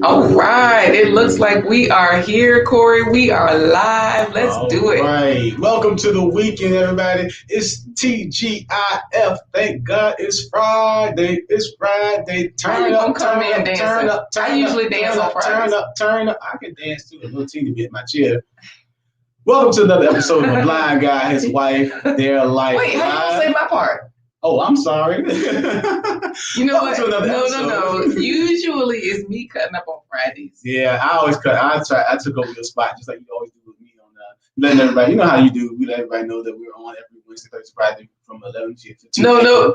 All right, it looks like we are here, Corey. We are live. Let's do it. All right. Welcome to the weekend, everybody. It's TGIF. Thank God it's Friday. It's Friday. Turn up, turn up. I usually dance on Fridays. Turn up. I can dance too a little teeny bit in my chair. Welcome to another episode of A Blind Guy, His Wife, Their Life. Wait, how you gonna say my part? Oh, I'm sorry. You know what? No. Usually it's me cutting up on Fridays. Yeah, I always cut. I took over your spot just like you always do with me on letting everybody. You know how you do. We let everybody know that we're on every Wednesday, Thursday, Friday from 11 to 15. No.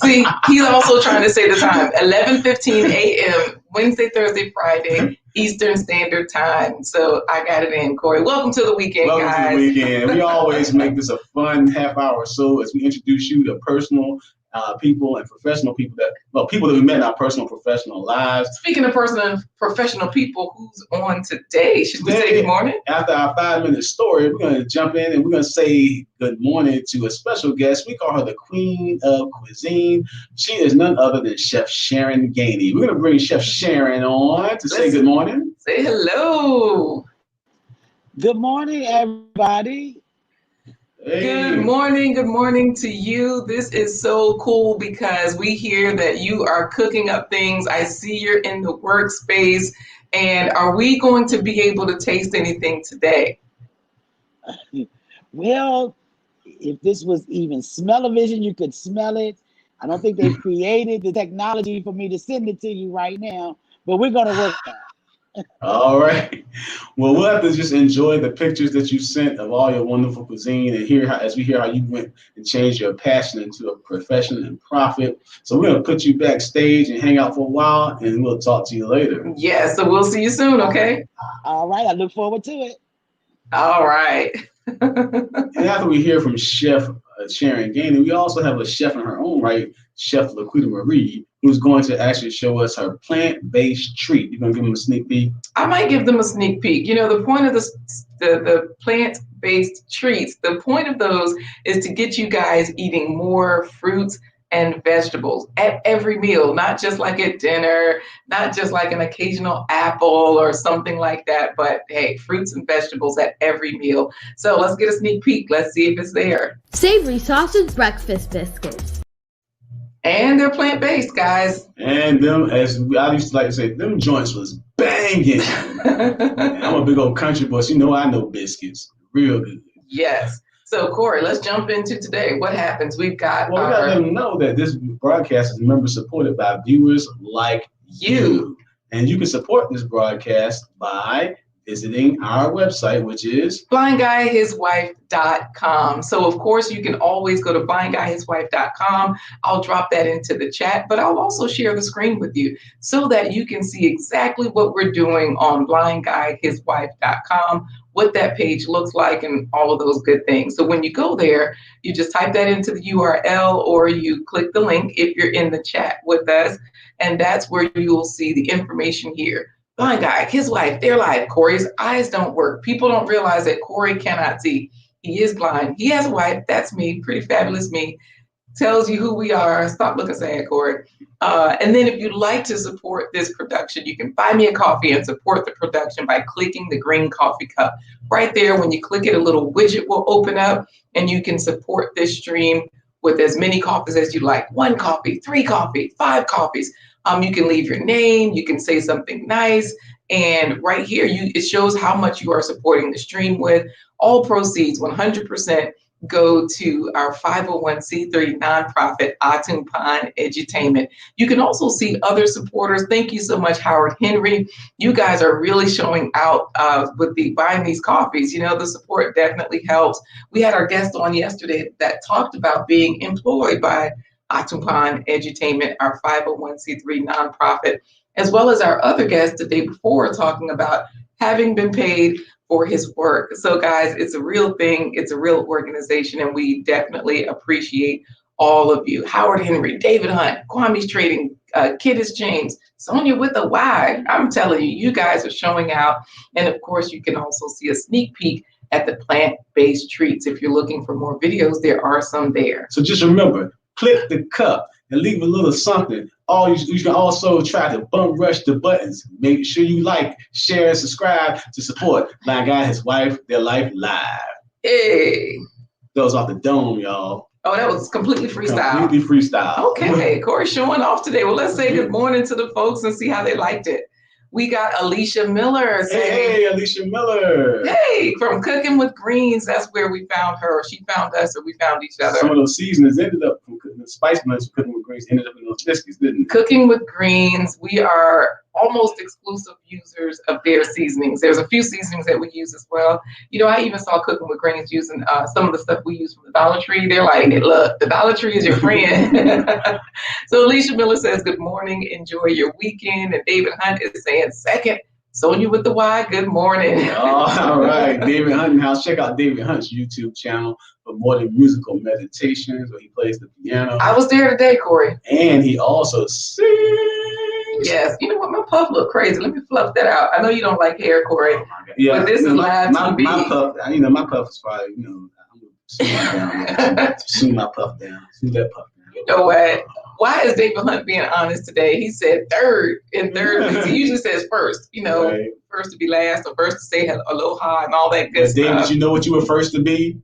See, he's also trying to say the time. 11:15 a.m. Wednesday, Thursday, Friday, Eastern Standard Time. So I got it in, Corey. Welcome to the weekend, guys. Welcome to the weekend. We always make this a fun half hour or so as we introduce you to personal people and professional people people that we met in our personal and professional lives. Speaking of personal and professional people, who's on today? Should we say good morning? After our 5-minute story, we're going to jump in and we're going to say good morning to a special guest. We call her the Queen of Cuisine. She is none other than Chef Sharon Gainey. We're going to bring Chef Sharon on to say good morning. Say hello. Good morning, everybody. Hey. Good morning to you. This is so cool because we hear that you are cooking up things. I see you're in the workspace. And are we going to be able to taste anything today? Well, if this was even smell-o-vision, you could smell it. I don't think they created the technology for me to send it to you right now, but we're going to work on it. All right. Well, we'll have to just enjoy the pictures that you sent of all your wonderful cuisine and hear how you went and changed your passion into a profession and profit. So we're going to put you backstage and hang out for a while, and we'll talk to you later. Yeah, so we'll see you soon, okay? All right. I look forward to it. All right. And after we hear from Chef Sharon Gainey, we also have a chef in her own right, Chef Laquita Marie, who's going to actually show us her plant-based treat. You're going to give them a sneak peek? I might give them a sneak peek. You know, the point of the plant-based treats, the point of those is to get you guys eating more fruits and vegetables at every meal, not just like at dinner, not just like an occasional apple or something like that, but hey, fruits and vegetables at every meal. So let's get a sneak peek. Let's see if it's there. Savory sausage breakfast biscuits. And they're plant-based, guys. And them, as I used to like to say, them joints was banging. I'm a big old country boy, so you know I know biscuits. Real good. Yes. So, Corey, let's jump into today. What happens? We've got we got to let them know that this broadcast is member supported by viewers like you. And you can support this broadcast by visiting our website, which is blindguyhiswife.com. So, of course, you can always go to blindguyhiswife.com. I'll drop that into the chat, but I'll also share the screen with you so that you can see exactly what we're doing on blindguyhiswife.com, what that page looks like, and all of those good things. So when you go there, you just type that into the URL or you click the link if you're in the chat with us, and that's where you'll see the information here. Blind guy, his wife, their life. Corey's eyes don't work. People don't realize that Corey cannot see. He is blind. He has a wife. That's me. Pretty fabulous me. Tells you who we are. Stop looking sad, Corey. And then if you'd like to support this production, you can buy me a coffee and support the production by clicking the green coffee cup. Right there, when you click it, a little widget will open up and you can support this stream with as many coffees as you like. 1 coffee, 3 coffee, 5 coffees. You can leave your name, you can say something nice, and right here, it shows how much you are supporting the stream with. All proceeds, 100%, go to our 501c3 nonprofit, Atun Pan Edutainment. You can also see other supporters. Thank you so much, Howard Henry. You guys are really showing out with buying these coffees. You know, the support definitely helps. We had our guest on yesterday that talked about being employed by Atun Pan Edutainment, our 501c3 nonprofit, as well as our other guest the day before talking about having been paid for his work. So guys, it's a real thing. It's a real organization, and we definitely appreciate all of you. Howard Henry, David Hunt, Kwame's Trading, Kidis James, Sonia with a Y. I'm telling you, you guys are showing out. And of course, you can also see a sneak peek at the plant-based treats. If you're looking for more videos, there are some there. So just remember, click the cup and leave a little something You can also try to bum rush the buttons. Make sure you like, share, and subscribe to support Blind Guy, his wife, their life live. Hey. That was off the dome, y'all. Oh, that was completely freestyle. Completely freestyle. Okay, Corey's showing off today. Well, let's say good morning to the folks and see how they liked it. We got Alicia Miller saying, hey, Alicia Miller. Hey, from Cooking with Greens. That's where we found her. She found us, or we found each other. Some of those seasonings ended up from the spice blends Cooking with Greens ended up in those biscuits, didn't it? Cooking with Greens. We are almost exclusive users of their seasonings. There's a few seasonings that we use as well. You know, I even saw Cooking with Greens using some of the stuff we use from the Dollar Tree. They're like, hey, look, the Dollar Tree is your friend. So Alicia Miller says, good morning, enjoy your weekend. And David Hunt is saying, second, Sonia with the Y, good morning. All right, David Hunt House. Check out David Hunt's YouTube channel for more than musical meditations where he plays the piano. I was there today, Corey. And he also sings. Yes, you know what? My puff look crazy. Let me fluff that out. I know you don't like hair, Corey. Oh yeah, but this is live TV. My puff, my puff is probably, I'm gonna smooth my puff down. Smooth that puff down. You know what? Why is David Hunt being honest today? He said third and third because he usually says first. Right. First to be last or first to say aloha and all that good stuff. David, you know what you were first to be?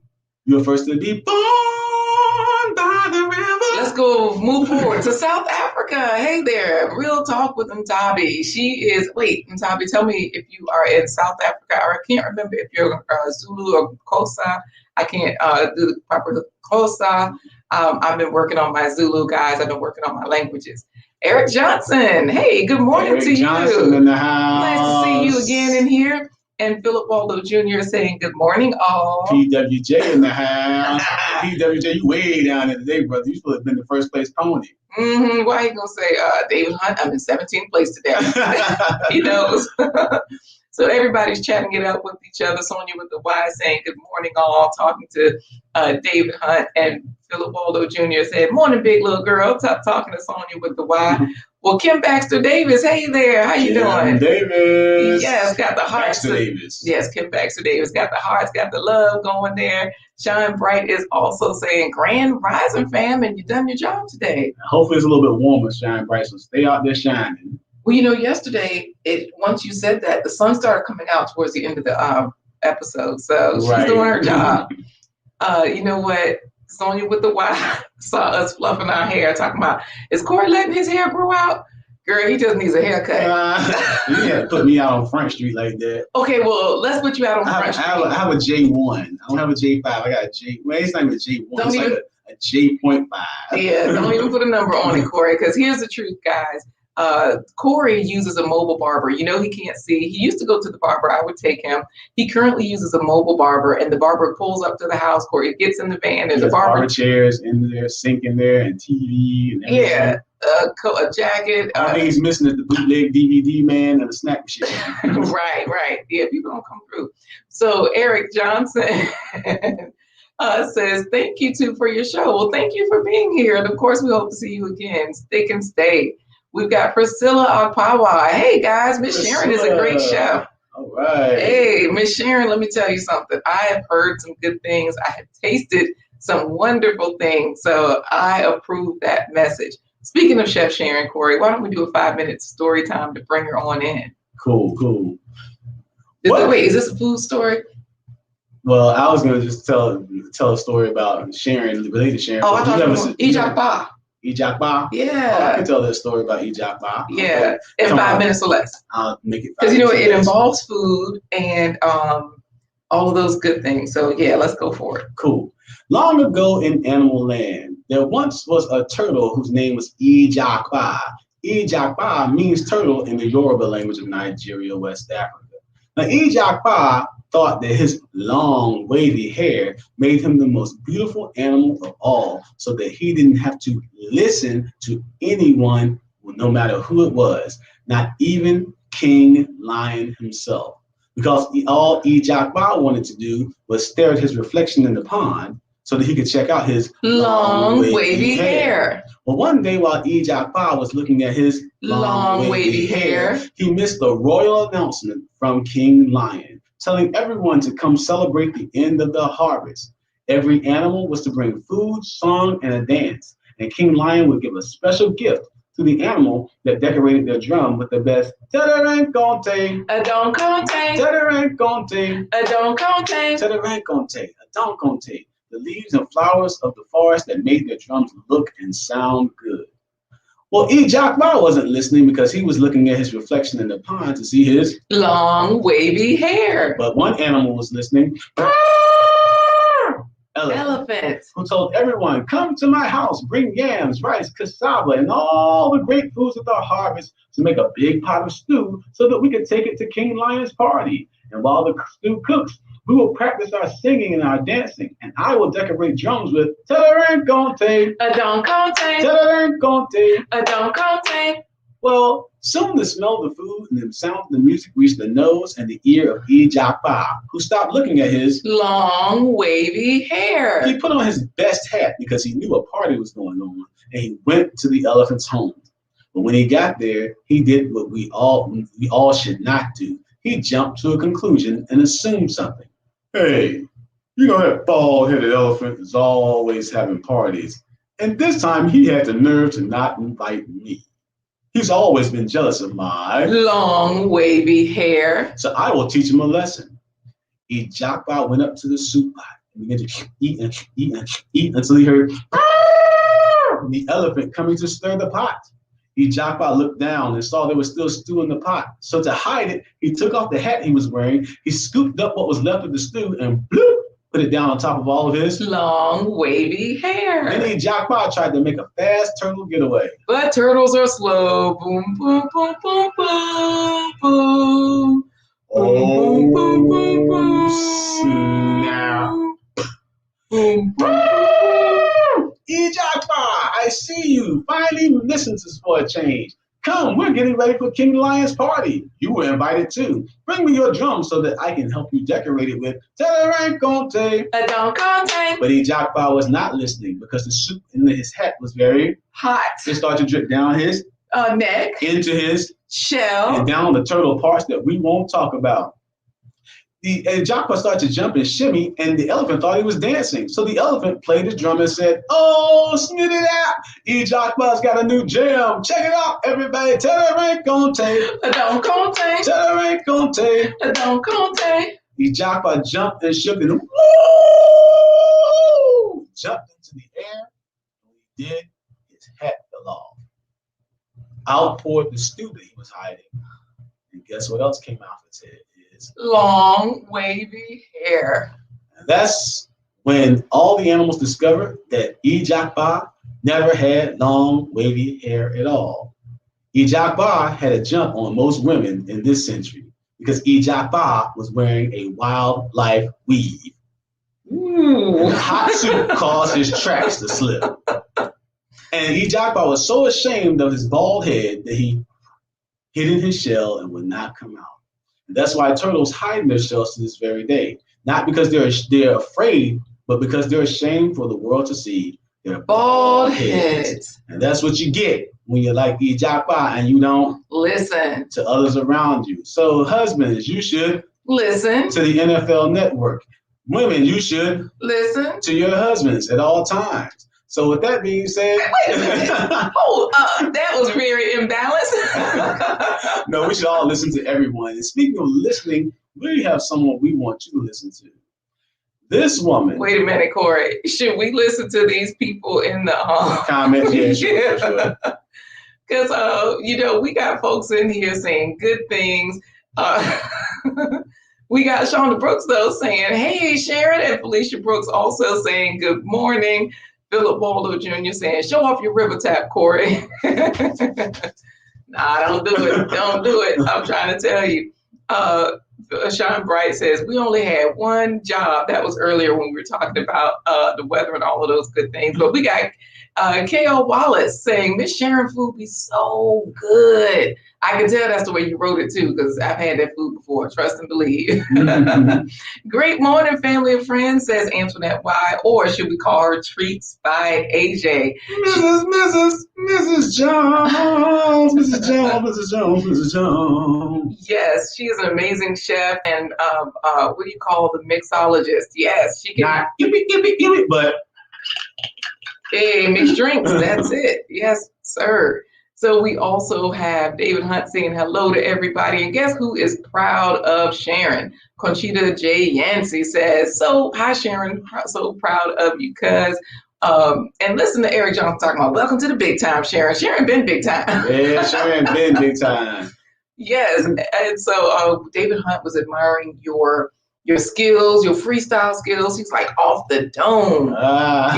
You were first to be born by the river. Let's go move forward to South Africa. Hey there, Real Talk with Mtabi. Mtabi, tell me if you are in South Africa, or I can't remember if you're Zulu or Xhosa. I can't do the proper Xhosa. I've been working on my Zulu, guys. I've been working on my languages. Eric Johnson, hey, good morning to Johnson you. In the house. Nice to see you again in here. And Philip Waldo Jr. saying good morning, all. PWJ in the house. PWJ, you way down there today, brother. You should have been the first place pony. Mm-hmm. Why are you gonna say, David Hunt? I'm in 17th place today. He knows. So everybody's chatting it up with each other. Sonia with the Y saying good morning, all. Talking to David Hunt, and Philip Waldo Jr. said, morning, big little girl. Talking to Sonia with the Y. Well, Kim Baxter Davis, hey there, how you doing? Davis. Yes, got the hearts. Baxter Davis. Yes, Kim Baxter Davis got the hearts, got the love going there. Shine Bright is also saying, grand rising fam, and you done your job today. Hopefully it's a little bit warmer, Shine Bright, so stay out there shining. Well, yesterday, once you said that, the sun started coming out towards the end of the episode, so she's doing her job. You know what? Sonia with the Y saw us fluffing our hair, talking about, is Corey letting his hair grow out? Girl, he just needs a haircut. You had to put me out on Front Street like that. Okay, well, let's put you out on Front Street. I have a J1. I don't have a J5. I got a J. Well, it's not even a J1. It's like a J.5. Yeah, don't even put a number on it, Corey, because here's the truth, guys. Corey uses a mobile barber. He can't see. He used to go to the barber. I would take him. He currently uses a mobile barber, and the barber pulls up to the house. Corey gets in the van. There's a barber chairs in there, sink in there, and TV. And everything. Yeah, a jacket. I think he's missing the bootleg DVD man and the snack machine. Right. Yeah, people don't come through. So Eric Johnson says, thank you too for your show. Well, thank you for being here. And of course, we hope to see you again. Stick and stay. We've got Priscilla Akpawa. Hey guys, Miss Sharon is a great chef. All right. Hey, Miss Sharon, let me tell you something. I have heard some good things. I have tasted some wonderful things. So I approve that message. Speaking of Chef Sharon, Corey, why don't we do a 5-minute story time to bring her on in? Cool. Wait, is this a food story? Well, I was gonna just tell a story about Sharon, related to Sharon. Oh, I thought you were Ijakba. Ijakba? Yeah. Oh, I can tell that story about Ijakba. Yeah, in 5 minutes or less. I'll make it 5 because minutes. It involves food and all of those good things. So yeah, let's go for it. Cool. Long ago in animal land, there once was a turtle whose name was Ijakba. Ijakba means turtle in the Yoruba language of Nigeria, West Africa. Now, Ijakba thought that his long, wavy hair made him the most beautiful animal of all, so that he didn't have to listen to anyone, no matter who it was, not even King Lion himself. Because all Ijakba wanted to do was stare at his reflection in the pond so that he could check out his long wavy hair. Well, one day while Ijakba was looking at his long wavy hair, he missed the royal announcement from King Lion, telling everyone to come celebrate the end of the harvest. Every animal was to bring food, song, and a dance, and King Lion would give a special gift to the animal that decorated their drum with the best Tederankante, Adonconte, Tederankante, Adonconte. Tederankante, Adonkonte, the leaves and flowers of the forest that made their drums look and sound good. Well, Ijakba wasn't listening because he was looking at his reflection in the pond to see his Long wavy hair. But one animal was listening. Elephant. Who told everyone, come to my house, bring yams, rice, cassava, and all the great foods of our harvest to make a big pot of stew so that we can take it to King Lion's party. And while the stew cooks, we will practice our singing and our dancing, and I will decorate drums with Tederankante, Adonconte, Tederankante. Adonconte. Well, soon the smell of the food and the sound of the music reached the nose and the ear of Ijakba, who stopped looking at his long wavy hair. He put on his best hat because he knew a party was going on, and he went to the elephant's home. But when he got there, he did what we all should not do. He jumped to a conclusion and assumed something. Hey, you know that bald-headed elephant is always having parties, and this time he had the nerve to not invite me. He's always been jealous of my long wavy hair. So I will teach him a lesson. Ijakba went up to the soup pot and began to eat and eat and eat until he heard the elephant coming to stir the pot. Ijakba looked down and saw there was still stew in the pot. So to hide it, he took off the hat he was wearing. He scooped up what was left of the stew and bloop, put it down on top of all of his long wavy hair. Then Ijakba tried to make a fast turtle getaway. But turtles are slow. Boom, boom, boom, boom, boom, boom. Oh, boom, boom, boom, boom, snap. Boom, boom, boom. Ijakba, I see you. Finally listen to us for a change. Come, we're getting ready for King Lion's party. You were invited too. Bring me your drum so that I can help you decorate it with Tederankante. Adonconte. But Ijakba was not listening because the soup in his hat was very hot. It started to drip down his neck, into his shell, and down the turtle parts that we won't talk about. The Ijakba started to jump and shimmy, and the elephant thought he was dancing. So the elephant played his drum and said, "Oh, snit it out! Ijakba's got a new jam. Check it out, everybody! Tederankante, Adonconte, Tederankante, Adonconte." Ijakba jumped and shook and woo! Jumped into the air. When he did, his hat fell off. Out poured the stew that he was hiding. And guess what else came out of his head? Long wavy hair. And that's when all the animals discovered that Ijakba never had long wavy hair at all. Ijakba had a jump on most women in this century because Ijakba was wearing a wildlife weave. Ooh. And the hot soup caused his tracks to slip. And Ijakba was so ashamed of his bald head that he hid in his shell and would not come out. And that's why turtles hide in their shells to this very day. Not because they're afraid, but because they're ashamed for the world to see their bald heads. And that's what you get when you're like Ijakba and you don't listen to others around you. So husbands, you should listen to the NFL Network. Women, you should listen to your husbands at all times. So with that being said, wait a minute. That was very imbalanced. No, we should all listen to everyone. And speaking of listening, we have someone we want you to listen to. This woman. Wait a minute, Corey. Should we listen to these people in the comments? Yeah, sure. Because we got folks in here saying good things. We got Shonda Brooks though saying, "Hey, Sharon," and Felicia Brooks also saying good morning. Philip Waldo Jr. saying, "Show off your river tap, Corey." Nah, don't do it. Don't do it. I'm trying to tell you. Sean Bright says, "We only had one job." That was earlier when we were talking about the weather and all of those good things. But we got K.O. Wallace saying, "Miss Sharon food be so good." I can tell that's the way you wrote it too, because I've had that food before. Trust and believe. Mm-hmm. Great morning, family and friends, says Antoinette Y. Or should we call her Treats by AJ? Mrs. Jones, Mrs. Jones, Mrs. Jones, Mrs. Jones. Yes, she is an amazing chef and what do you call the mixologist? Yes, she can. Not yippee, but hey, mix drinks. That's it. Yes, sir. So we also have David Hunt saying hello to everybody. And guess who is proud of Sharon? Conchita J. Yancey says, so hi, Sharon. So proud of you, cuz. And listen to Eric Johnson talking about, welcome to the big time, Sharon. Sharon been big time. Yeah, Sharon been big time. Yes. And so David Hunt was admiring your skills, your freestyle skills. He's like off the dome.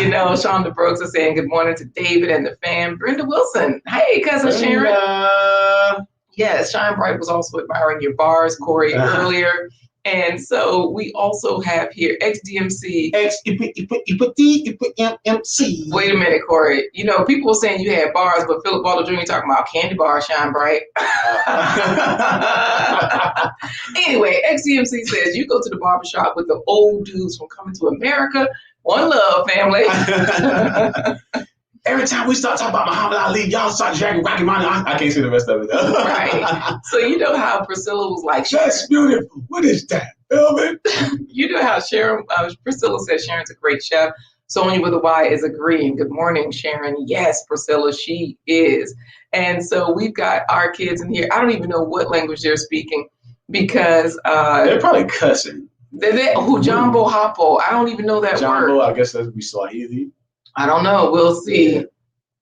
You know, Shonda Brooks is saying good morning to David and the fam. Brenda Wilson. Hey, cousin Sharon. Yes, Shine Bright was also admiring your bars, Corey, earlier. And so we also have here XDMC. MC. Wait a minute, Corey. You know, people were saying you had bars, but Philip Baldwin Jr. talking about candy bar, Shine Bright. Anyway, XDMC says you go to the barbershop with the old dudes from Coming to America. One love, family. Every time we start talking about Muhammad Ali, y'all start dragging Rocky Mountain. I can't see the rest of it though. Right. So you know how Priscilla was like, that's beautiful. What is that? Film You know how Priscilla said Sharon's a great chef. Sonia with a Y is agreeing. Good morning, Sharon. Yes, Priscilla, she is. And so we've got our kids in here. I don't even know what language they're speaking because they're probably cussing. Jambo Hapo. I don't even know that word. Jambo, I guess that's be Swahili. I don't know. We'll see. Yeah.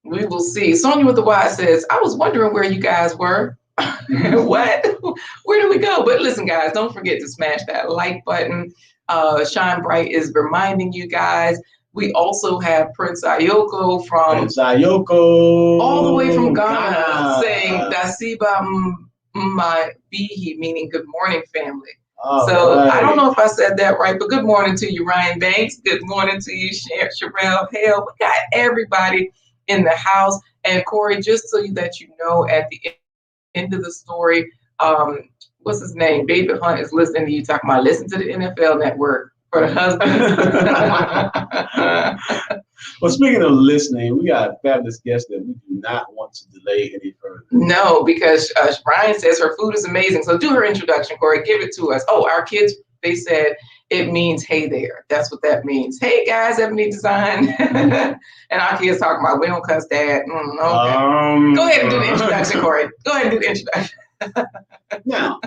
We will see. Sonia with the Y says, I was wondering where you guys were. What? Where do we go? But listen, guys, don't forget to smash that like button. Shine Bright is reminding you guys. We also have Prince Ayoko all the way from Ghana saying Dasiba Mbihi, meaning good morning, family. So right. I don't know if I said that right, but good morning to you, Ryan Banks. Good morning to you, Sherelle Hale. We got everybody in the house. And Corey, just so that you know, at the end of the story, what's his name? David Hunt is listening to you talking about listen to the NFL Network for the husband. Well, speaking of listening, we got a fabulous guest that we do not want to delay any further. No, because Ryan says her food is amazing. So do her introduction, Corey. Give it to us. Oh, our kids, they said it means hey there. That's what that means. Hey, guys, Ebony Design. And our kids talking about we don't cuss dad. Okay. Go ahead and do the introduction, Corey. Go ahead and do the introduction. Now,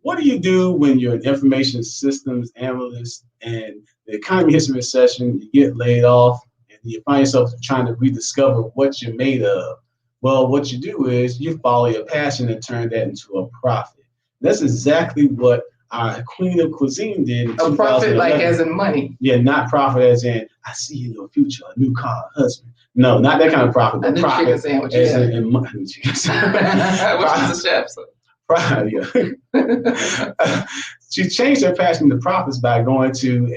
what do you do when you're an information systems analyst and the economy hits a recession, you get laid off, and you find yourself trying to rediscover what you're made of? Well, what you do is you follow your passion and turn that into a profit. That's exactly what our Queen of Cuisine did. A profit like as in money. Yeah, not profit as in, I see in your future, a new car, a husband. No, not that kind of profit, but profit chicken sandwich, as in money. Which is a chef. So. Yeah. She changed her passion to profits by going to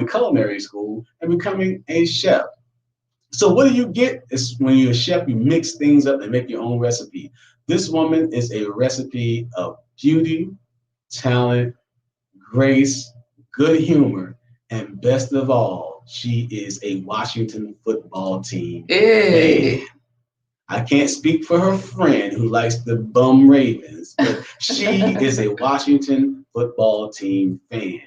culinary school and becoming a chef. So what do you get? Is when you're a chef, you mix things up and make your own recipe. This woman is a recipe of beauty, talent, grace, good humor, and best of all, she is a Washington football team. Hey. I can't speak for her friend who likes the bum Ravens, but she is a Washington football team fan.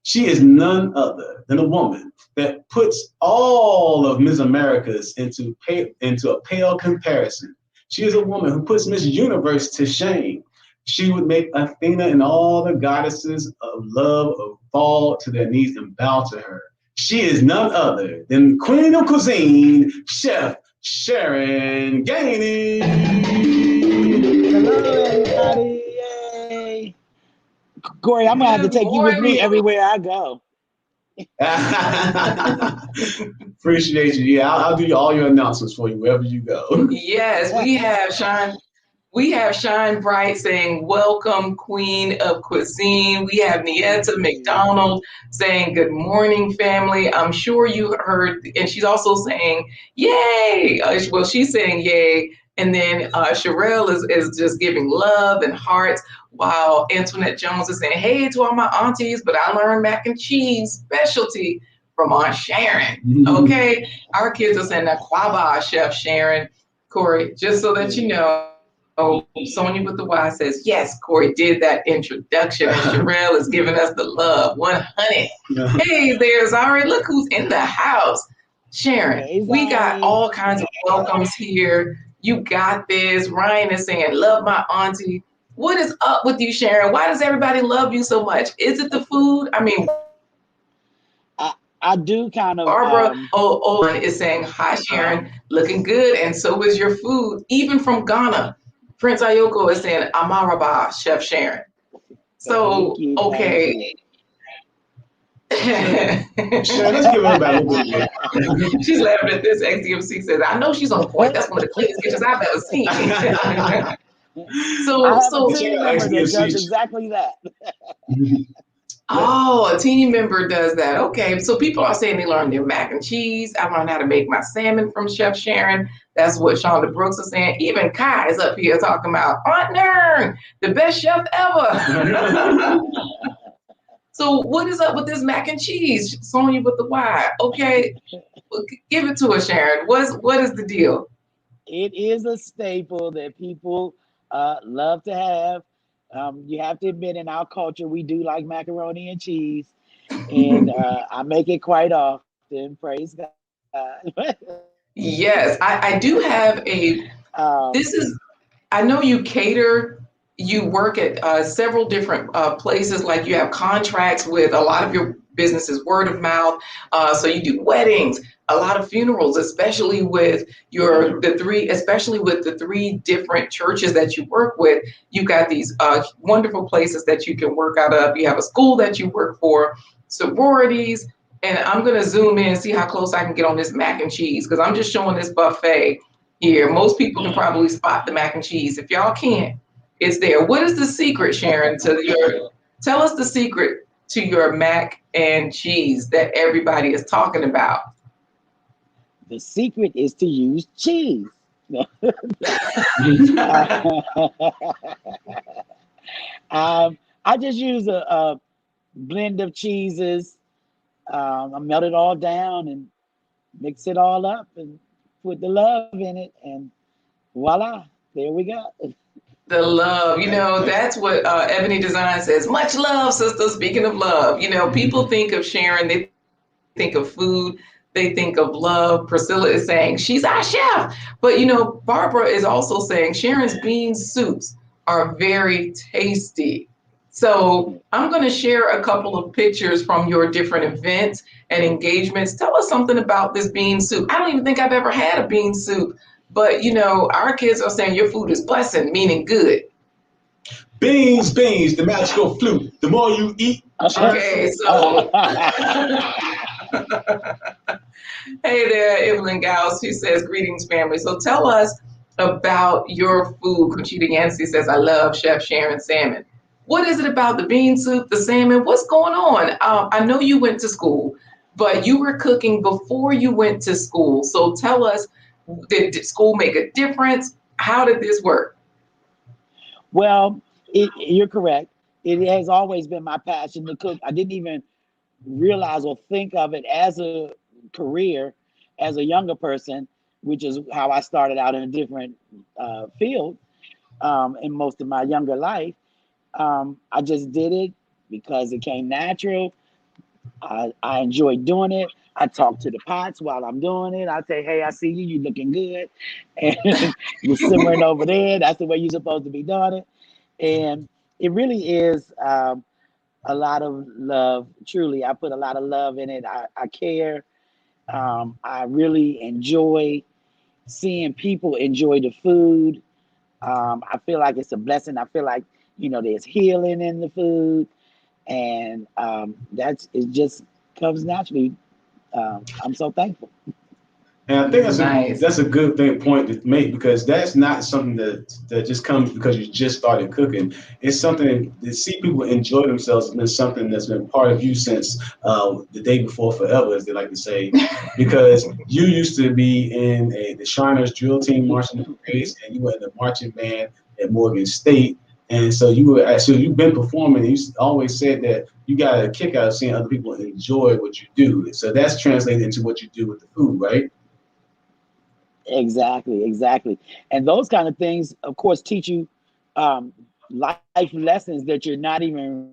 She is none other than a woman that puts all of Miss America's into a pale comparison. She is a woman who puts Miss Universe to shame. She would make Athena and all the goddesses of love fall to their knees and bow to her. She is none other than Queen of Cuisine, Chef Sharon Gainey. Hello, everybody. Yay. Corey, I'm going to have to take you with me everywhere I go. Appreciate you. Yeah, I'll do all your announcements for you wherever you go. Yes, we have Shine. We have Shine Bright saying, welcome, Queen of Cuisine. We have Nieta McDonald saying, good morning, family. I'm sure you heard, and she's also saying, yay. Well, she's saying yay. And then Sherelle is just giving love and hearts, while Antoinette Jones is saying, hey to all my aunties, but I learned mac and cheese specialty from Aunt Sharon. Okay, our kids are saying, Nakwaba, Chef Sharon. Corey, just so that you know, Sonia with the Y says, yes, Corey did that introduction, and Sherelle is giving us the love. 100. Hey, there's Ari. Look who's in the house. Sharon, we got all kinds of welcomes here. You got this. Ryan is saying, love my auntie. What is up with you, Sharon? Why does everybody love you so much? Is it the food? I mean, I do kind of Barbara is saying, hi, Sharon, looking good. And so is your food, even from Ghana. Prince Ayoko is saying, Amaraba, Chef Sharon. So, thank okay. Sharon, let's give everybody a little bit more. She's laughing at this. XDMC says, I know she's on point. That's one of the cleanest kitchens I've ever seen. I have a team member that does exactly that. Oh, a team member does that. Okay. So people are saying they learned their mac and cheese. I learned how to make my salmon from Chef Sharon. That's what Shonda Brooks is saying. Even Kai is up here talking about Aunt Nern, the best chef ever. So what is up with this mac and cheese? Sonya with the Y. Okay. Give it to us, Sharon. What is the deal? It is a staple that people love to have. You have to admit, in our culture, we do like macaroni and cheese, and I make it quite often. Praise God. Yes, I do have this is, I know you cater, you work at several different places, like you have contracts with a lot of your businesses, word of mouth. So you do weddings, a lot of funerals, especially with especially with the three different churches that you work with. You've got these wonderful places that you can work out of. You have a school that you work for, sororities. And I'm going to zoom in and see how close I can get on this mac and cheese, because I'm just showing this buffet here. Most people can probably spot the mac and cheese. If y'all can't, it's there. What is the secret, Sharon, tell us the secret to your mac and cheese that everybody is talking about? The secret is to use cheese. I just use a blend of cheeses. I melt it all down and mix it all up and put the love in it, and voila, there we go. The love, that's what Ebony Design says. Much love, sister. Speaking of love, people think of Sharon, they think of food, they think of love. Priscilla is saying she's our chef, but Barbara is also saying Sharon's bean soups are very tasty. So I'm going to share a couple of pictures from your different events and engagements. Tell us something about this bean soup. I don't even think I've ever had a bean soup, but our kids are saying your food is blessing, meaning good. Beans, the magical flute. The more you eat. Okay, so hey there, Evelyn Gauss, who says greetings, family. So tell us about your food. Conchita Yancey says, I love Chef Sharon salmon. What is it about the bean soup, the salmon? What's going on? I know you went to school, but you were cooking before you went to school. So tell us, did school make a difference? How did this work? Well, you're correct. It has always been my passion to cook. I didn't even realize or think of it as a career as a younger person, which is how I started out in a different field in most of my younger life. I just did it because it came natural. I enjoyed doing it. I talk to the pots while I'm doing it. I say, hey, I see you. You're looking good. And you're simmering over there. That's the way you're supposed to be doing it. And it really is a lot of love. Truly, I put a lot of love in it. I care. I really enjoy seeing people enjoy the food. I feel like it's a blessing. I feel like, there's healing in the food. And it just comes naturally. I'm so thankful. And I think that's a good point to make, because that's not something that just comes because you just started cooking. It's something to see people enjoy themselves has been something that's been part of you since the day before forever, as they like to say, because you used to be in the Shriners drill team marching the parades, and you were in the marching band at Morgan State. And so you've been performing, and you always said that you got a kick out of seeing other people enjoy what you do. So that's translated into what you do with the food, right? Exactly. And those kind of things, of course, teach you life lessons that you're not even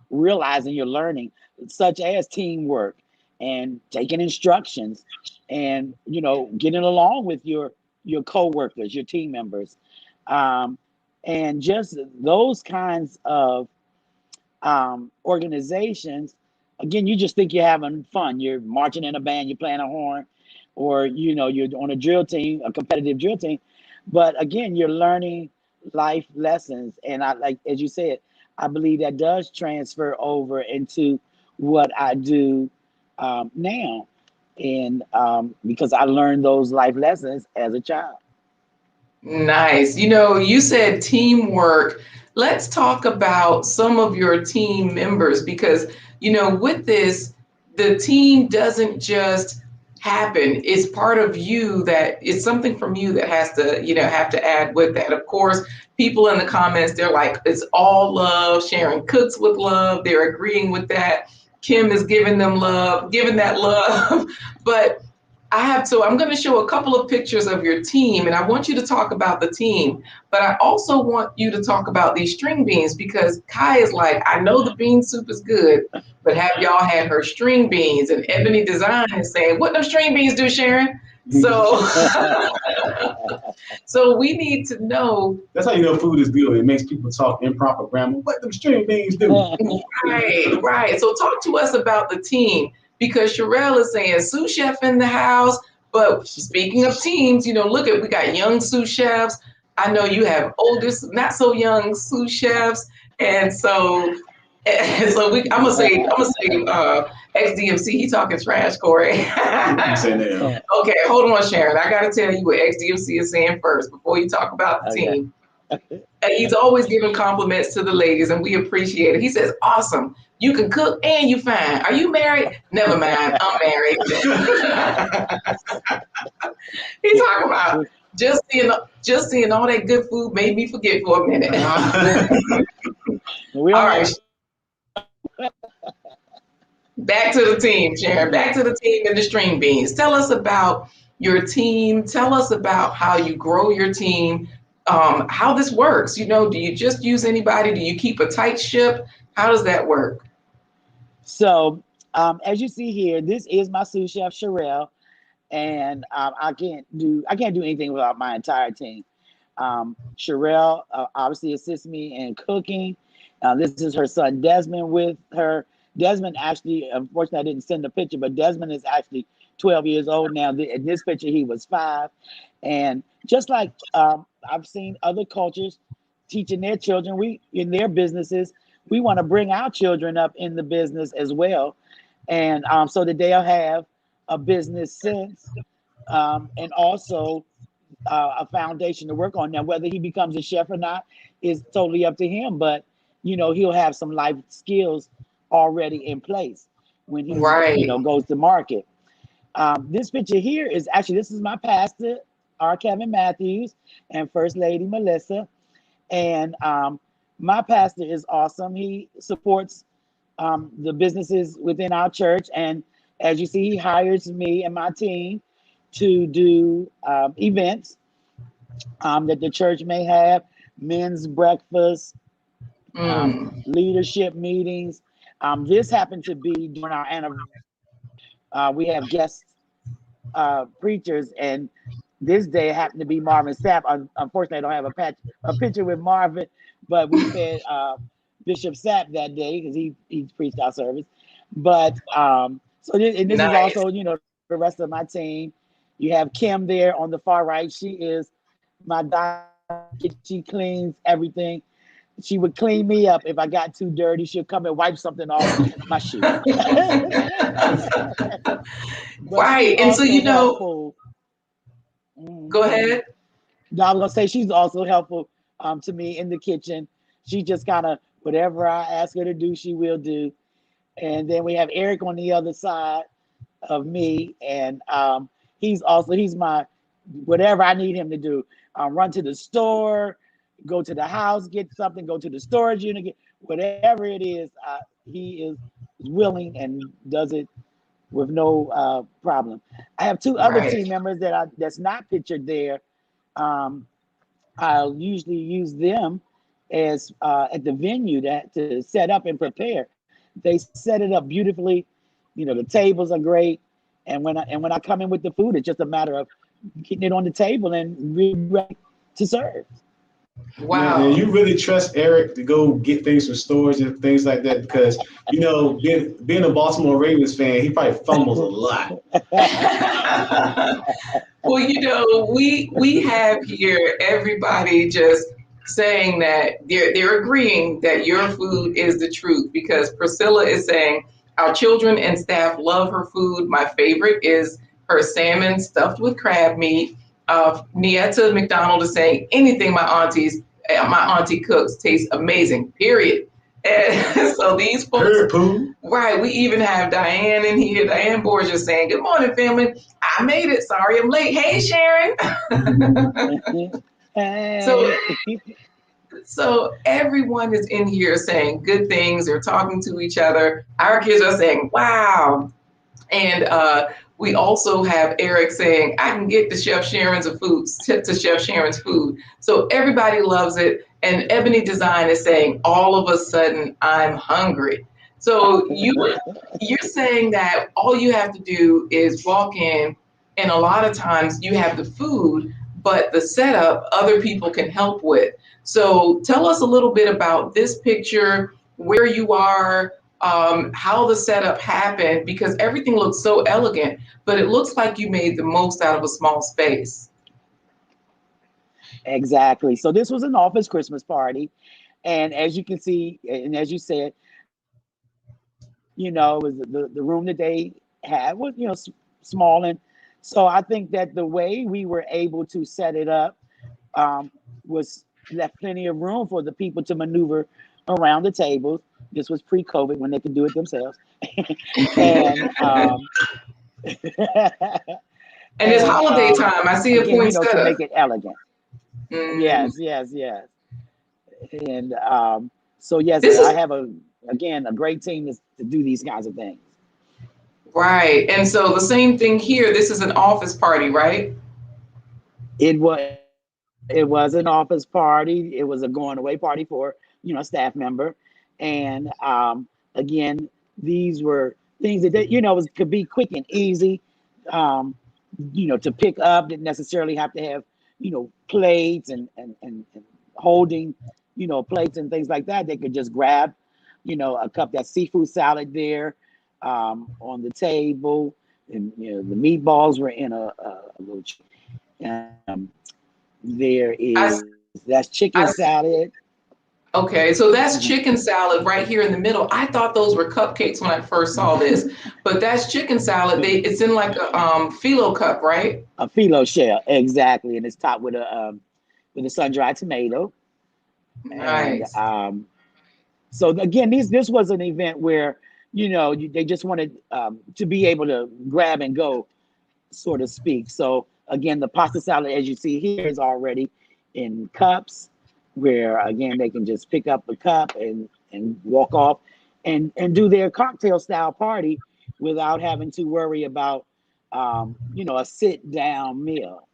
realizing you're learning, such as teamwork and taking instructions and, getting along with your your co-workers, your team members, and just those kinds of organizations. Again, you just think you're having fun. You're marching in a band, you're playing a horn, or you're on a drill team, a competitive drill team. But again, you're learning life lessons, and I, like as you said, I believe that does transfer over into what I do now, and because I learned those life lessons as a child. Nice. You said teamwork. Let's talk about some of your team members because, with this, the team doesn't just happen. It's part of you that it's something from you that has to, have to add with that. Of course, people in the comments, they're like, it's all love. Sharon cooks with love. They're agreeing with that. Kim is giving that love. But I'm going to show a couple of pictures of your team, and I want you to talk about the team, but I also want you to talk about these string beans because Kai is like, I know the bean soup is good, but have y'all had her string beans? And Ebony Design is saying, what do string beans do, Sharon? So, so we need to know. That's how you know food is good. It makes people talk improper grammar. What them string beans do? Right. So talk to us about the team. Because Sherelle is saying sous chef in the house. But speaking of teams, we got young sous chefs. I know you have older, not so young sous chefs. And so I'm gonna say XDMC, he talking trash, Corey. Okay, hold on, Sharon. I gotta tell you what XDMC is saying first before you talk about the team. And he's always giving compliments to the ladies, and we appreciate it. He says, awesome. You can cook and you fine. Are you married? Never mind. I'm married. He's talking about just seeing all that good food made me forget for a minute. All right. Back to the team, Sharon. Back to the team and the string beans. Tell us about your team. Tell us about how you grow your team. How this works. Do you just use anybody? Do you keep a tight ship? How does that work? So, as you see here, this is my sous chef Sherelle, and I can't do anything without my entire team. Sherelle obviously assists me in cooking. This is her son Desmond with her. Desmond actually, unfortunately, I didn't send a picture, but Desmond is actually 12 years old now. In this picture, he was 5, and just like I've seen other cultures teaching their children, in their businesses, we want to bring our children up in the business as well. And so that they'll have a business sense and also a foundation to work on. Now, whether he becomes a chef or not is totally up to him, but he'll have some life skills already in place when he goes to market. This picture here is this is my pastor, R. Kevin Matthews, and First Lady Melissa. And my pastor is awesome. He supports the businesses within our church. And as you see, he hires me and my team to do events that the church may have, men's breakfast, leadership meetings. This happened to be during our anniversary. We have guest preachers, and this day happened to be Marvin Sapp. Unfortunately, I don't have a picture with Marvin, but we fed Bishop Sapp that day because he preached our service. But this is also the rest of my team. You have Kim there on the far right. She is my doctor. She cleans everything. She would clean me up if I got too dirty. She'll come and wipe something off my shoe. Right, and so go ahead. No, I was gonna say she's also helpful to me in the kitchen. She just kind of whatever I ask her to do, she will do. And then we have Eric on the other side of me, and he's my whatever I need him to do. Run to the store, go to the house, get something, go to the storage unit, whatever it is. He is willing and does it with no problem. I have 2 other team members that's not pictured there. I'll usually use them as at the venue to set up and prepare. They set it up beautifully. The tables are great, and when I come in with the food, it's just a matter of getting it on the table and really ready to serve. Wow. Man, you really trust Eric to go get things from stores and things like that? Because, being a Baltimore Ravens fan, he probably fumbles a lot. Well, we have here everybody just saying that they're agreeing that your food is the truth, because Priscilla is saying our children and staff love her food. My favorite is her salmon stuffed with crab meat. Nieta McDonald is saying anything my auntie cooks tastes amazing, period. And so these folks, right, we even have Diane in here. Diane Borges saying, good morning, family. I made it. Sorry I'm late. Hey, Sharon. So everyone is in here saying good things. They're talking to each other. Our kids are saying, wow. And we also have Eric saying, I can get to Chef Sharon's food. So everybody loves it. And Ebony Design is saying, all of a sudden, I'm hungry. So you're saying that all you have to do is walk in, and a lot of times you have the food, but the setup other people can help with. So tell us a little bit about this picture, where you are, how the setup happened, because everything looks so elegant, but it looks like you made the most out of a small space. Exactly. So this was an office Christmas party. And as you can see, and as you said, it was the room that they had was, small. And so I think that the way we were able to set it up was left plenty of room for the people to maneuver around the tables. This was pre-COVID when they could do it themselves. and and it's holiday time. I see a point set to up. make it elegant. Mm. Yes. And so yes, I have a great team to do these kinds of things. Right. And so the same thing here. This is an office party, right? It was an office party. It was a going away party for a staff member. And again, these were things that could be quick and easy, to pick up. Didn't necessarily have to have plates and holding plates and things like that. They could just grab a cup, that seafood salad there on the table, and the meatballs were in a little. That's chicken salad. Okay, so that's chicken salad right here in the middle. I thought those were cupcakes when I first saw this, but that's chicken salad. It's in like a phyllo cup, right? A phyllo shell, exactly, and it's topped with a sun-dried tomato. Nice. And so again, this was an event where they just wanted to be able to grab and go, so to speak. So again, the pasta salad, as you see here, is already in cups, where again they can just pick up a cup and walk off and do their cocktail style party without having to worry about a sit down meal.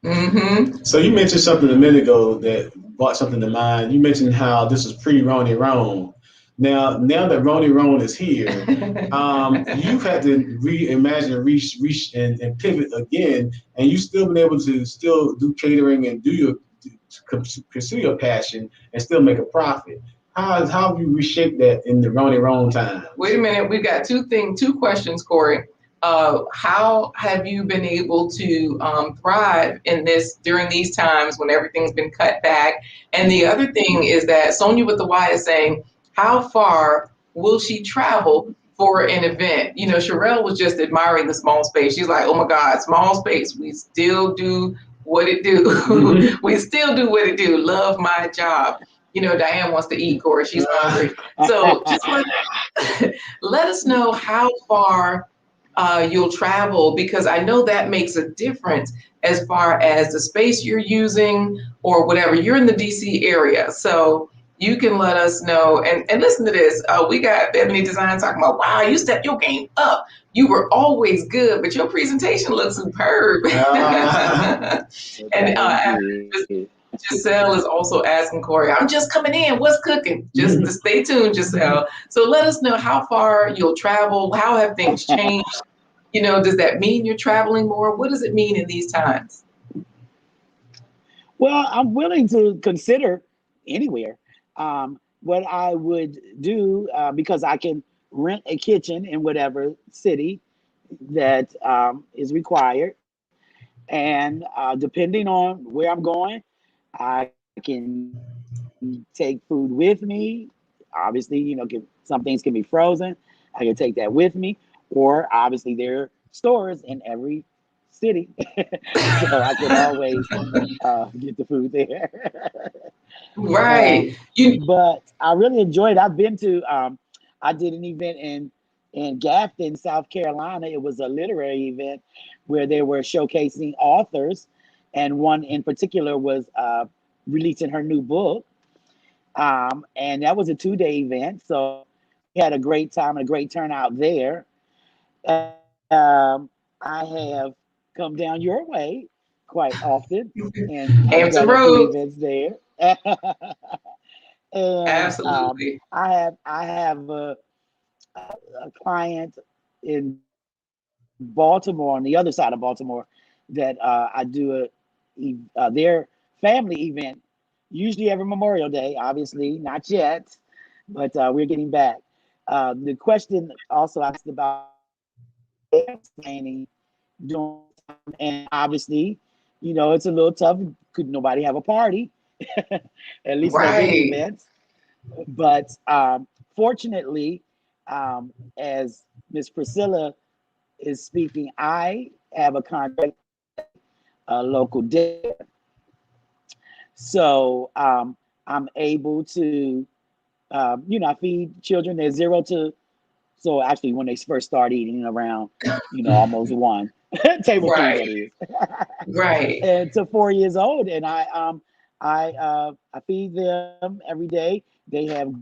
Mm-hmm. So you mentioned something a minute ago that brought something to mind. You mentioned how this was pre-Roni Ron. Now that Roni Ron is here, you've had to reimagine, reach and pivot again, and you've still been able to still do catering and pursue your passion and still make a profit. How have you reshaped that in the Roni Ron time? Wait a minute, we've got two questions, Corey. How have you been able to thrive during these times when everything's been cut back? And the other thing is that Sonia with the Y is saying, how far will she travel for an event? Sherelle was just admiring the small space. She's like, oh my God, small space. We still do what it do. We still do what it do. Love my job. Diane wants to eat, Corey. She's hungry. So just let us know how far you'll travel, because I know that makes a difference as far as the space you're using or whatever. You're in the DC area, so you can let us know. And listen to this. We got Ebony Design talking about, wow, you stepped your game up. You were always good, but your presentation looks superb. And Giselle is also asking Corey, I'm just coming in. What's cooking? Just to stay tuned, Giselle. So let us know how far you'll travel. How have things changed? Does that mean you're traveling more? What does it mean in these times? Well, I'm willing to consider anywhere. What I would do, because I can rent a kitchen in whatever city that is required. And depending on where I'm going, I can take food with me. Obviously, some things can be frozen. I can take that with me. Or obviously, there are stores in every city. So I can always get the food there. Right. You But I really enjoyed. I've been to. I did an event in Grafton, South Carolina. It was a literary event where they were showcasing authors, and one in particular was releasing her new book. And that was a 2-day event, so we had a great time and a great turnout there. I have come down your way quite often, and I've Hampton done a few Road. events there. And Absolutely. I have a client in Baltimore, on the other side of Baltimore, that I do their family event, usually every Memorial Day. Obviously, not yet, but we're getting back. The question also asked about planning during this time, and obviously, it's a little tough. Could nobody have a party? At least no big Right. events. But fortunately, as Miss Priscilla is speaking, I have a contract, a local day, so I'm able to, I feed children. They're 0 to, so actually when they first start eating around, almost 1 table food, Right. that is, Right. and to 4 years old, and I feed them every day. They have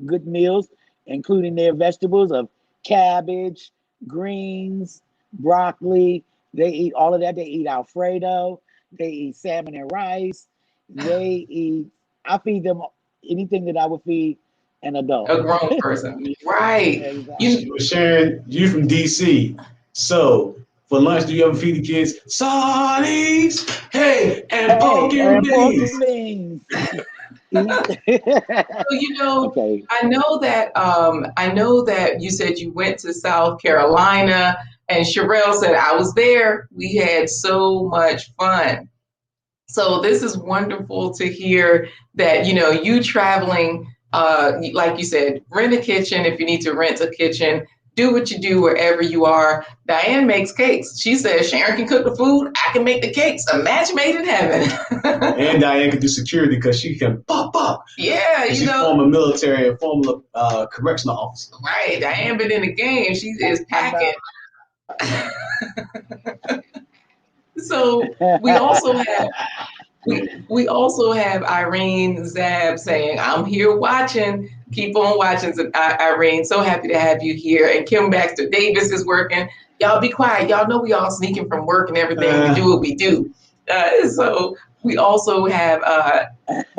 good meals, including their vegetables of cabbage, greens, broccoli. They eat all of that. They eat Alfredo. They eat salmon and rice. They eat. I feed them anything that I would feed an adult. A grown person. Right. Exactly. Sharon, you from DC. So for lunch, do you ever feed the kids sardines? Hey, and pork Hey, and and pork beans. and beans. So, Okay. I know that you said you went to South Carolina, and Sherelle said I was there. We had so much fun. So this is wonderful to hear that you traveling, like you said, rent a kitchen if you need to rent a kitchen. Do what you do wherever you are. Diane makes cakes. She says Sharon can cook the food. I can make the cakes. A match made in heaven. And Diane can do security because she can pop up. Yeah, And she's former military and former correctional officer. right. Diane been in the game. She is packing. And So we also have Irene Zab saying, I'm here watching. Keep on watching, Irene. So happy to have you here. And Kim Baxter Davis is working. Y'all be quiet. Y'all know we all sneaking from work and everything to do what we do. So we also have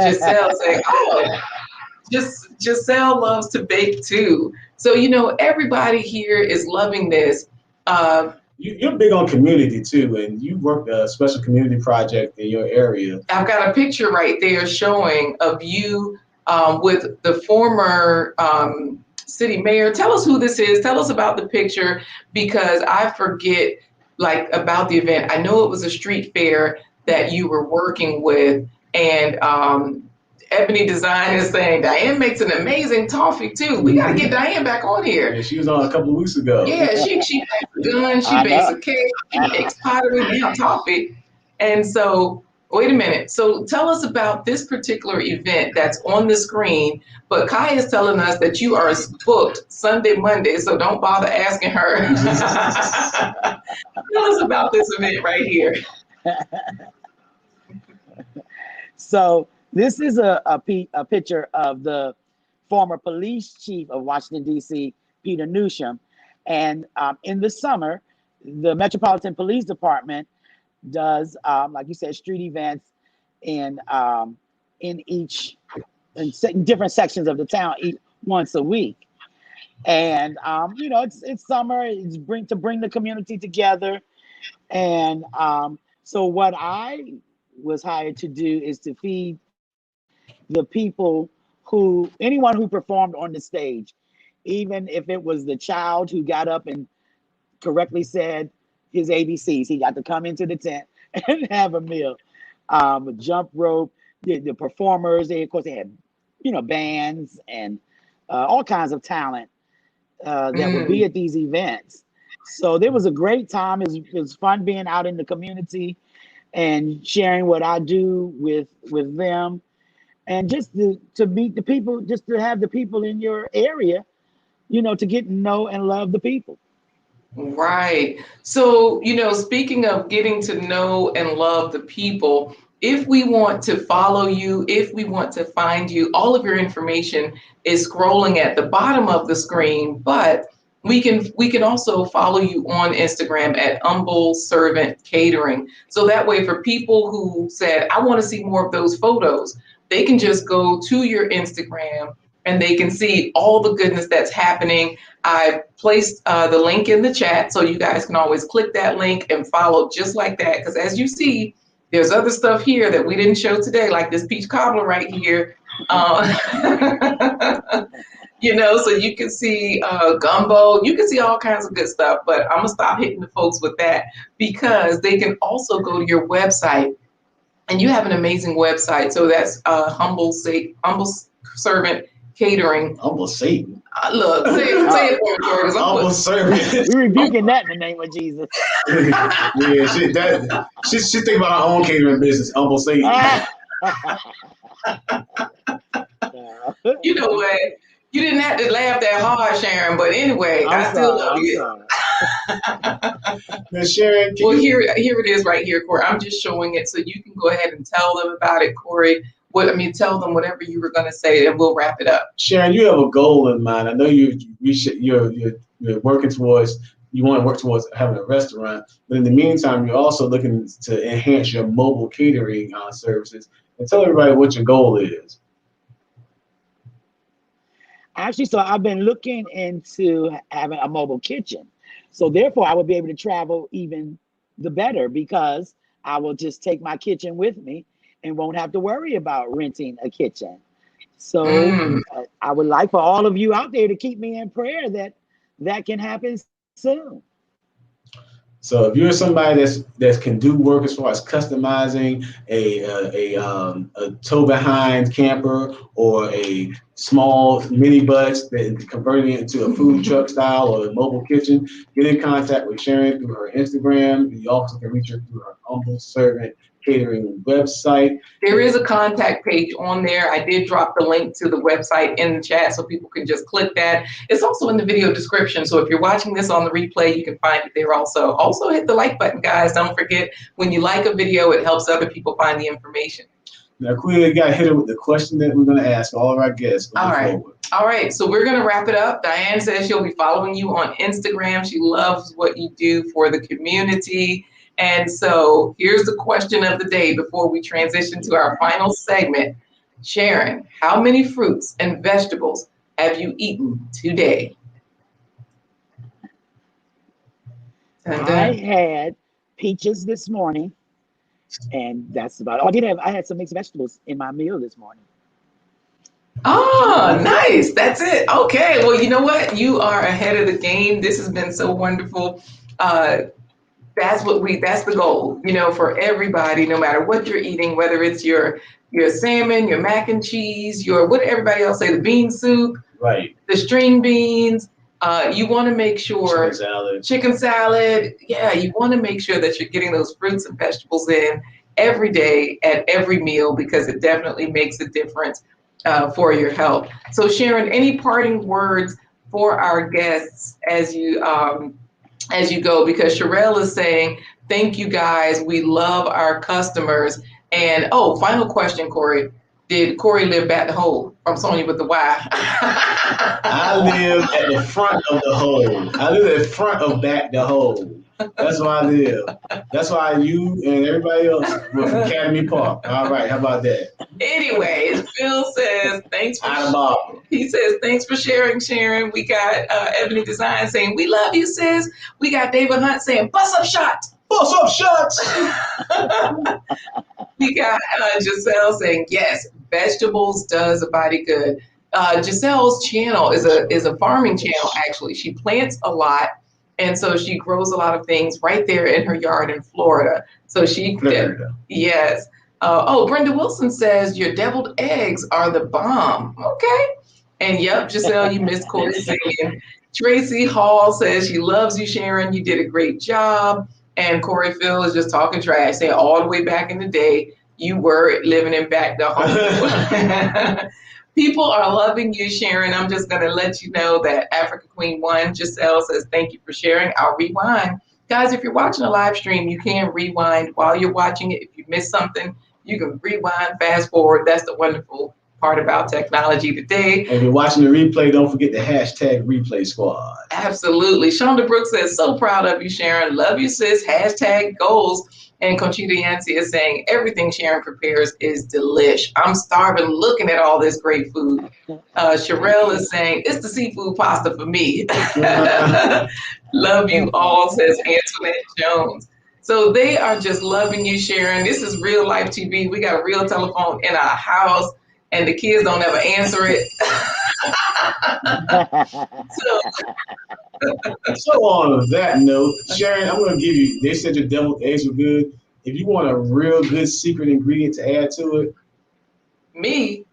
Giselle saying, oh, Giselle loves to bake too. So, everybody here is loving this. Uh, You're big on community too, and you work a special community project in your area. I've got a picture right there showing of you with the former city mayor. Tell us who this is. Tell us about the picture because I forget about the event. I know it was a street fair that you were working with, and Ebony Design is saying Diane makes an amazing toffee too. We got to get Diane back on here. Yeah, she was on a couple of weeks ago. Yeah, she bakes a gun, she I bakes know. a cake, she makes pottery, now toffee. And so, wait a minute. So tell us about this particular event that's on the screen. But Kai is telling us that you are booked Sunday, Monday, so don't bother asking her. Tell us about this event right here. So this is a picture of the former police chief of Washington, D.C., Peter Newsham. And in the summer, the Metropolitan Police Department does, like you said, street events in in different sections of the town once a week. And it's summer. It's bring the community together. And so what I was hired to do is to feed the people anyone who performed on the stage, even if it was the child who got up and correctly said his ABCs, he got to come into the tent and have a meal. Jump rope, the performers, of course, they had, bands and all kinds of talent that would be at these events. So there was a great time. It was fun being out in the community and sharing what I do with them, and just to meet the people, just to have the people in your area, to get to know and love the people. Right. So, speaking of getting to know and love the people, if we want to follow you, if we want to find you, all of your information is scrolling at the bottom of the screen, but we can also follow you on Instagram at Humble Servant Catering. So that way, for people who said, I want to see more of those photos, they can just go to your Instagram and they can see all the goodness that's happening. I placed the link in the chat, so you guys can always click that link and follow just like that. Because as you see, there's other stuff here that we didn't show today, like this peach cobbler right here. So you can see gumbo, you can see all kinds of good stuff, but I'm gonna stop hitting the folks with that because they can also go to your website, and you have an amazing website. So that's Humble Servant Catering. Humble Satan. Look, say it for me, Humble Servant. We're rebuking that in the name of Jesus. Yeah, she think about her own catering business. Humble Satan. You know what? You didn't have to laugh that hard, Sharon, but anyway, I still love you. Now, Sharon, well, here it is right here, Corey. I'm just showing it so you can go ahead and tell them about it, Corey. Tell them whatever you were going to say, and we'll wrap it up. Sharon, you have a goal in mind. I know you're working towards. You want to work towards having a restaurant, but in the meantime, you're also looking to enhance your mobile catering services. And tell everybody what your goal is. Actually, so I've been looking into having a mobile kitchen. So therefore, I would be able to travel even the better, because I will just take my kitchen with me and won't have to worry about renting a kitchen. So I would like for all of you out there to keep me in prayer that can happen soon. So if you're somebody that can do work as far as customizing a tow behind camper or a small mini bus, that converting it into a food truck style or a mobile kitchen, get in contact with Sharon through her Instagram. You also can reach her through her Humble Servant Catering website. There is a contact page on there. I did drop the link to the website in the chat so people can just click that. It's also in the video description. So if you're watching this on the replay, you can find it there also. Also hit the like button, guys. Don't forget, when you like a video, it helps other people find the information. Now, Queen, you got to hit her with the question that we're going to ask all of our guests. All right. So we're going to wrap it up. Diane says she'll be following you on Instagram. She loves what you do for the community. And so here's the question of the day before we transition to our final segment. Sharon, how many fruits and vegetables have you eaten today? I had peaches this morning, and that's about all. I had some mixed vegetables in my meal this morning. Oh, nice. That's it. Okay. Well, you know what? You are ahead of the game. This has been so wonderful. That's the goal, for everybody, no matter what you're eating, whether it's your salmon, your mac and cheese, what did everybody else say, the bean soup, right? The string beans. You want to make sure chicken salad. Yeah, you want to make sure that you're getting those fruits and vegetables in every day at every meal, because it definitely makes a difference for your health. So Sharon, any parting words for our guests as you go, because Sherelle is saying, thank you guys. We love our customers. And final question, Corey. Did Corey live back the hole from Sonia with the Y? I live at the front of the hole. I live at the front of back the hole. That's why I live. That's why you and everybody else were from Academy Park. All right, how about that? Anyways, Phil says, thanks for Out of ball. He says, thanks for sharing, Sharon. We got Ebony Design saying, we love you, sis. We got David Hunt saying, bust up shots. Bust up shots. We got Giselle saying, yes, vegetables does a body good. Giselle's channel is a farming channel, actually. She plants a lot, and so she grows a lot of things right there in her yard in Florida. So yes. Brenda Wilson says, your deviled eggs are the bomb. Okay. And yep, Giselle, you missed Corey singing. Tracy Hall says she loves you, Sharon. You did a great job. And Corey Phil is just talking trash, saying all the way back in the day, you were living in back the home. People are loving you, Sharon. I'm just going to let you know that Africa Queen 1, Giselle says, thank you for sharing. I'll rewind. Guys, if you're watching a live stream, you can rewind while you're watching it. If you missed something, you can rewind, fast forward. That's the wonderful part about technology today. And if you're watching the replay, don't forget the hashtag replay squad. Absolutely. Shonda Brooks says, so proud of you, Sharon. Love you, sis. Hashtag goals. And Conchita Yancey is saying, everything Sharon prepares is delish. I'm starving looking at all this great food. Sherelle is saying, it's the seafood pasta for me. Love you all, says Antoinette Jones. So they are just loving you, Sharon. This is real life TV. We got a real telephone in our house, and the kids don't ever answer it. So on that note, Sharon, I'm going to give you, they said your deviled eggs were good. If you want a real good secret ingredient to add to it. Me?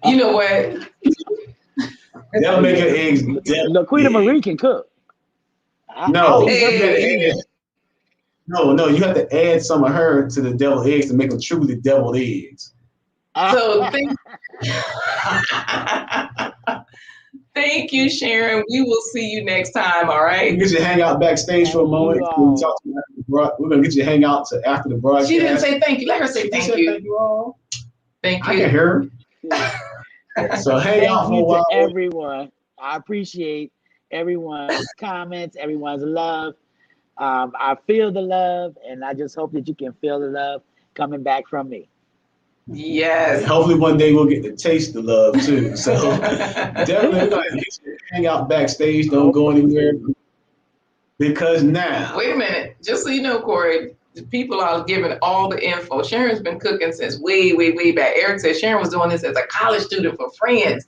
You know what? That'll make your eggs The Queen of Marie can cook. No, you have to add some of her to the deviled eggs to make them truly deviled eggs. So thank you, Sharon. We will see you next time, all right? We'll get you to hang out backstage for a moment. We're going to get you to hang out after the broadcast. She didn't say thank you. Let her say thank you. Thank you all. Thank you. I can hear her. So hang out for a while. To everyone. I appreciate everyone's comments, everyone's love. I feel the love, and I just hope that you can feel the love coming back from me. Yes. And hopefully one day we'll get to taste the love too. So definitely get you to hang out backstage. Don't go anywhere. Because now. Wait a minute. Just so you know, Corey, people are giving all the info. Sharon's been cooking since way, way, way back. Eric said Sharon was doing this as a college student for friends.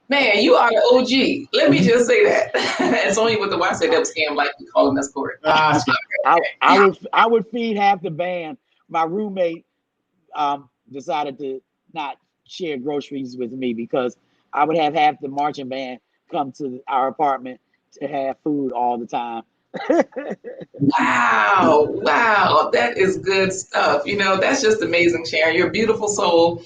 Man, you are the OG. Let me just say that. It's only with the Y say that scam like we calling us, Corey. I would feed half the band. My roommate decided to not share groceries with me because I would have half the marching band come to our apartment to have food all the time. Wow, that is good stuff. You know, that's just amazing, Sharon. You're a beautiful soul.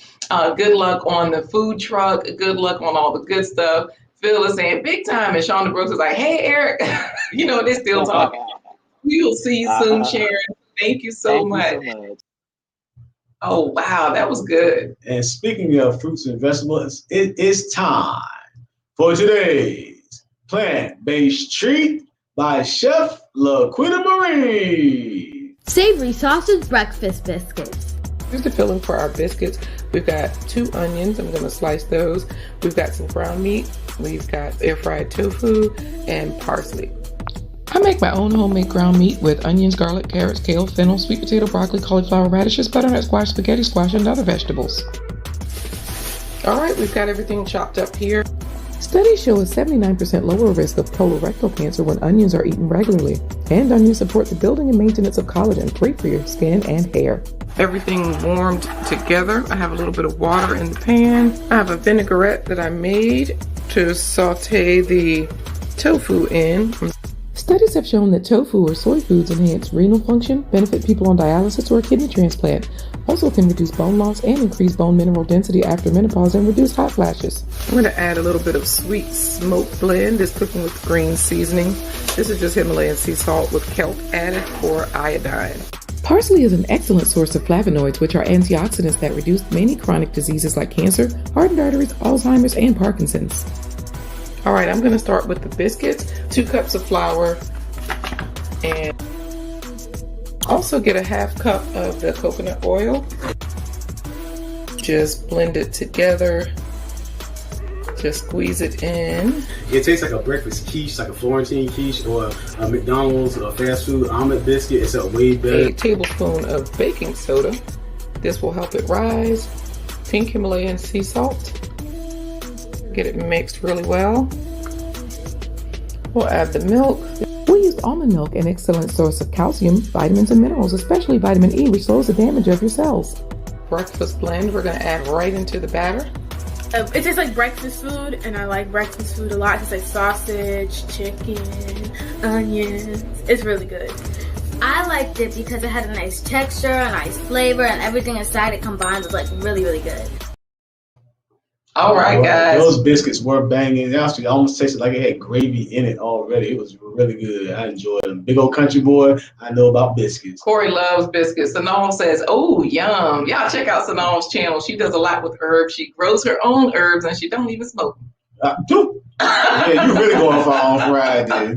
Good luck on the food truck. Good luck on all the good stuff. Phil is saying big time, and Shonda Brooks is like, hey, Eric. You know, they're still talking. We will see you soon, Sharon. Thank you so much. Oh, wow, that was good. And speaking of fruits and vegetables, it is time for today's plant-based treat by Chef LaQuita Marie. Savory sausage breakfast biscuits. Here's the filling for our biscuits. We've got 2 onions. I'm going to slice those. We've got some ground meat. We've got air-fried tofu and parsley. I make my own homemade ground meat with onions, garlic, carrots, kale, fennel, sweet potato, broccoli, cauliflower, radishes, butternut squash, spaghetti squash, and other vegetables. All right, we've got everything chopped up here. Studies show a 79% lower risk of colorectal cancer when onions are eaten regularly. And onions support the building and maintenance of collagen, great for your skin and hair. Everything warmed together. I have a little bit of water in the pan. I have a vinaigrette that I made to saute the tofu in. Studies have shown that tofu or soy foods enhance renal function, benefit people on dialysis or a kidney transplant, also can reduce bone loss and increase bone mineral density after menopause and reduce hot flashes. I'm going to add a little bit of sweet smoke blend. It's cooking with green seasoning. This is just Himalayan sea salt with kelp added for iodine. Parsley is an excellent source of flavonoids, which are antioxidants that reduce many chronic diseases like cancer, hardened arteries, Alzheimer's, and Parkinson's. All right, I'm going to start with the biscuits. 2 cups of flour and Also get a half cup of the coconut oil. Just blend it together. Just squeeze it in. It tastes like a breakfast quiche, like a Florentine quiche or a McDonald's or fast food omelet biscuit. It's a way better. A tablespoon of baking soda. This will help it rise. Pink Himalayan sea salt. Get it mixed really well. We'll add the milk. We use almond milk, an excellent source of calcium, vitamins, and minerals, especially vitamin E, which slows the damage of your cells. Breakfast blend we're going to add right into the batter. It tastes like breakfast food, and I like breakfast food a lot. It's like sausage, chicken, onions. It's really good. I liked it because it had a nice texture, a nice flavor, and everything inside it combined was like really, really good. All right, guys. Those biscuits were banging. It actually almost tasted like it had gravy in it already. It was really good. I enjoyed them. Big old country boy. I know about biscuits. Corey loves biscuits. Sanal says, oh, yum. Y'all check out Sanal's channel. She does a lot with herbs. She grows her own herbs, and she don't even smoke them. Yeah, you're really going far on Friday.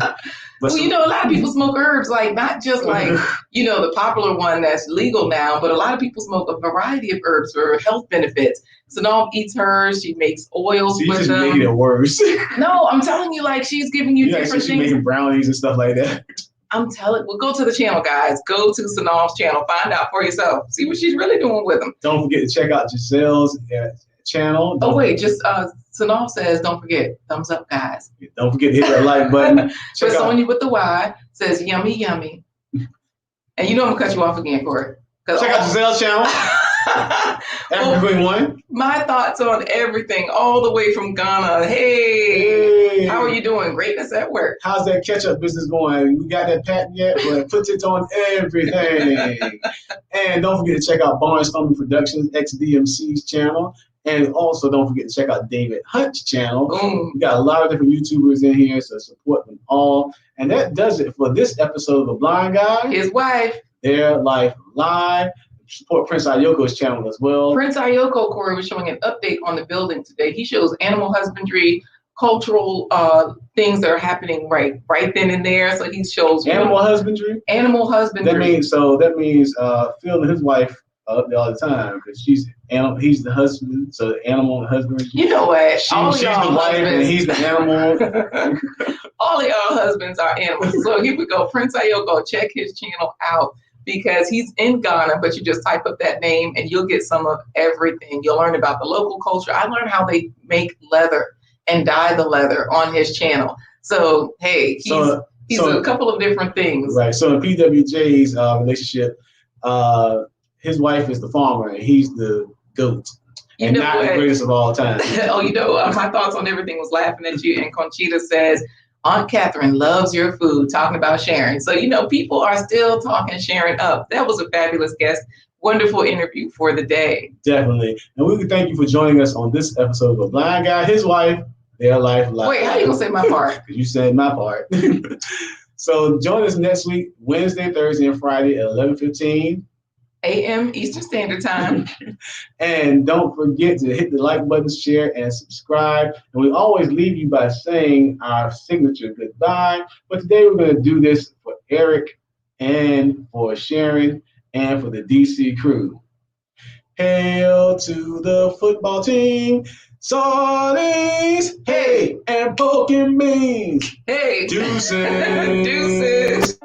Well, you know, a lot of people smoke herbs, like not just like, you know, the popular one that's legal now, but a lot of people smoke a variety of herbs for health benefits. Sanal eats hers. She makes oils with just them. making it worse. No, I'm telling you, like she's giving you different she's things. making brownies and stuff like that. I'm telling. Well, go to the channel, guys. Go to Sanal's channel. Find out for yourself. See what she's really doing with them. Don't forget to check out Giselle's channel. Sanal says, don't forget, thumbs up, guys. Don't forget to hit that like button. For Sonia with the Y says, yummy, yummy. And you know I'm going to cut you off again, Corey. Check out Giselle's channel. Everyone. My thoughts on everything, all the way from Ghana. Hey, how are you doing? Greatness at work. How's that ketchup business going? We got that patent yet? Well, put it on everything. And don't forget to check out Barnstorming Productions, XDMC's channel. And also don't forget to check out David Hunt's channel. We got a lot of different YouTubers in here, so support them all. And that does it for this episode of The Blind Guy. His wife. Their Life Live. Support Prince Ayoko's channel as well. Prince Ayoko, Corey, was showing an update on the building today. He shows animal husbandry, cultural things that are happening right then and there. So he shows animal husbandry. Animal husbandry. That means Phil and his wife are up there all the time because he's the husband, so animal husbandry. You know what? She's the wife and he's the animal. All of y'all husbands are animals. So here we go. Prince Ayoko, check his channel out, because he's in Ghana, but you just type up that name and you'll get some of everything. You'll learn about the local culture. I learned how they make leather and dye the leather on his channel. So, hey, he's a couple of different things. Right. So in PWJ's relationship, his wife is the farmer and he's the goat. And not the greatest of all time. Oh, you know, my thoughts on everything was laughing at you. And Conchita says, Aunt Catherine loves your food, talking about Sharon. So, you know, people are still talking Sharon up. That was a fabulous guest. Wonderful interview for the day. Definitely. And we can thank you for joining us on this episode of A Blind Guy, His Wife, Their Life Live. Wait, how you going to say my part? Because you said my part. So join us next week, Wednesday, Thursday, and Friday at 11:15 a.m. Eastern Standard Time. And don't forget to hit the like button, share, and subscribe. And we always leave you by saying our signature goodbye. But today we're going to do this for Eric and for Sharon and for the DC crew. Hail to the football team. Sardines, hey, and poking beans. Hey. Deuces. Deuces.